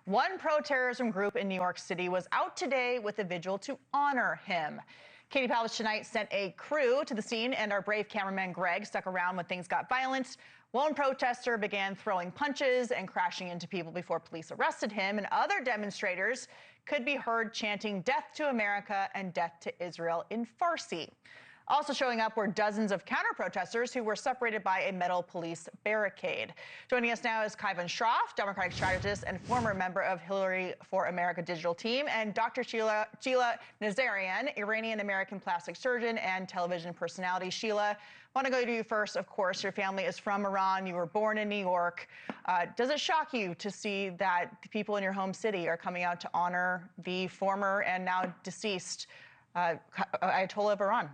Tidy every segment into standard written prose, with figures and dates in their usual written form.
One pro-terrorism group in New York City was out today with a vigil to honor him. Katie Pavlich Tonight sent a crew to the scene, and our brave cameraman Greg stuck around when things got violent. One protester began throwing punches and crashing into people before police arrested him, and other demonstrators could be heard chanting "Death to America" and "Death to Israel" in Farsi. Also showing up were dozens of counter-protesters who were separated by a metal police barricade. Joining us now is Kaivan Shroff, Democratic strategist and former member of Hillary for America digital team, and Dr. Sheila Nazarian, Iranian-American plastic surgeon and television personality. Sheila, I want to go to you first. Of course, your family is from Iran. You were born in New York. Does it shock you to see that the people in your home city are coming out to honor the former and now deceased Ayatollah of Iran?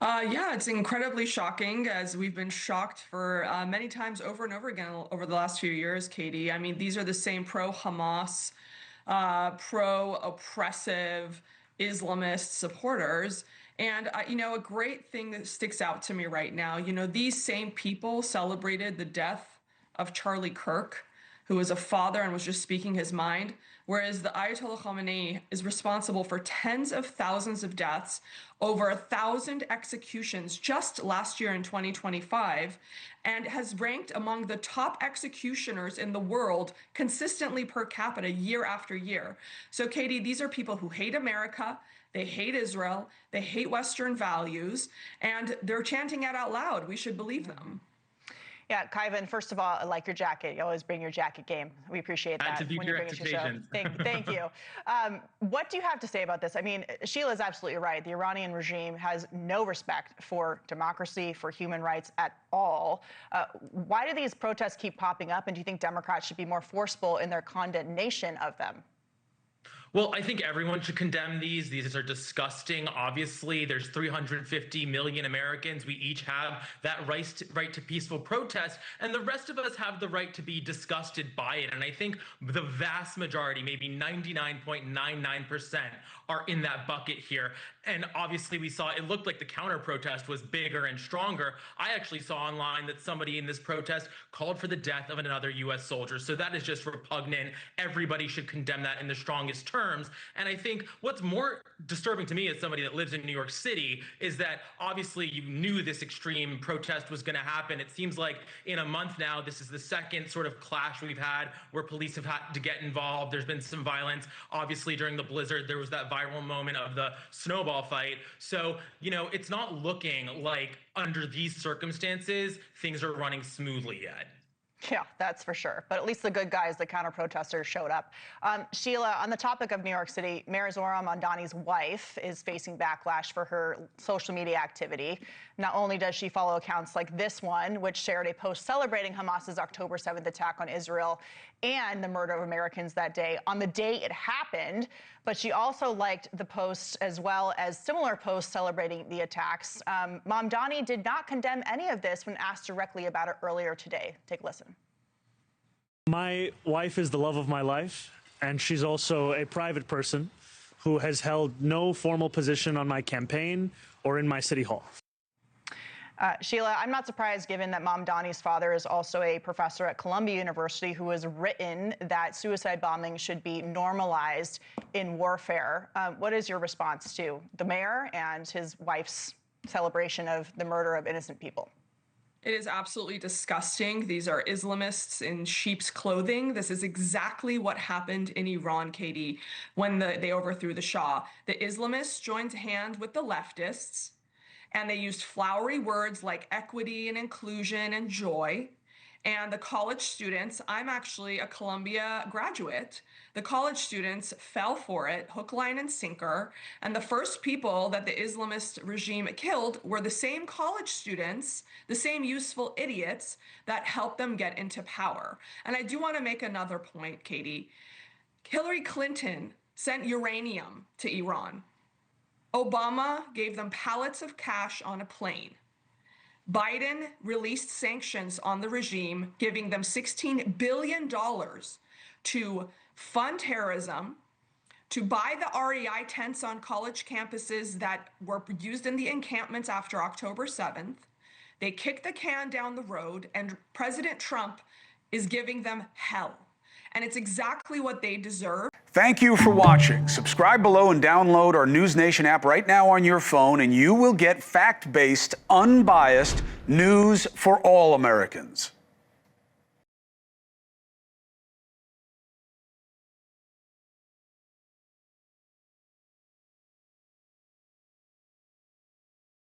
Yeah, it's incredibly shocking, as we've been shocked for many times over and over again over the last few years, Katie. I mean, these are the same pro-Hamas, pro-oppressive Islamist supporters. And, a great thing that sticks out to me right now, these same people celebrated the death of Charlie Kirk, who was a father and was just speaking his mind, whereas the Ayatollah Khamenei is responsible for tens of thousands of deaths, over 1,000 executions just last year in 2025, and has ranked among the top executioners in the world consistently per capita year after year. So, Katie, these are people who hate America, they hate Israel, they hate Western values, and they're chanting it out loud. We should believe them. Yeah, Kaivan, first of all, I like your jacket. You always bring your jacket game. We appreciate that. To beat your expectations. Thank you. What do you have to say about this? I mean, Sheila is absolutely right. The Iranian regime has no respect for democracy, for human rights at all. Why do these protests keep popping up, and do you think Democrats should be more forceful in their condemnation of them? Well, I think everyone should condemn these. These are disgusting. Obviously, there's 350 million Americans. We each have that right to peaceful protest, and the rest of us have the right to be disgusted by it. And I think the vast majority, maybe 99.99%, are in that bucket here. And obviously, we saw it looked like the counter protest was bigger and stronger. I actually saw online that somebody in this protest called for the death of another U.S. soldier. So that is just repugnant. Everybody should condemn that in the strongest terms. And I think what's more disturbing to me as somebody that lives in New York City is that obviously you knew this extreme protest was going to happen. It seems like in a month now, this is the second sort of clash we've had where police have had to get involved. There's been some violence. Obviously, during the blizzard, there was that viral moment of the snowball fight. So, it's not looking like under these circumstances, things are running smoothly yet. Yeah, that's for sure. But at least the good guys, the counter-protesters, showed up. Sheila, on the topic of New York City, Mayor Zohran Mamdani's wife is facing backlash for her social media activity. Not only does she follow accounts like this one, which shared a post celebrating Hamas's October 7th attack on Israel and the murder of Americans that day, on the day it happened, but she also liked the posts as well as similar posts celebrating the attacks. Mamdani did not condemn any of this when asked directly about it earlier today. Take a listen. My wife is the love of my life, and she's also a private person who has held no formal position on my campaign or in my city hall. Sheila, I'm not surprised given that Mamdani's father is also a professor at Columbia University who has written that suicide bombing should be normalized in warfare. What is your response to the mayor and his wife's celebration of the murder of innocent people? It is absolutely disgusting. These are Islamists in sheep's clothing. This is exactly what happened in Iran, Katie, when they overthrew the Shah. The Islamists joined hand with the leftists, and they used flowery words like equity and inclusion and joy. And the college students, I'm actually a Columbia graduate, the college students fell for it, hook, line, and sinker. And the first people that the Islamist regime killed were the same college students, the same useful idiots that helped them get into power. And I do want to make another point, Katie. Hillary Clinton sent uranium to Iran. Obama gave them pallets of cash on a plane. Biden released sanctions on the regime, giving them $16 billion to fund terrorism, to buy the REI tents on college campuses that were used in the encampments after October 7th. They kicked the can down the road, and President Trump is giving them hell. and it's exactly what they deserve. Thank you for watching. Subscribe below and download our NewsNation app right now on your phone, and you will get fact-based, unbiased news for all Americans.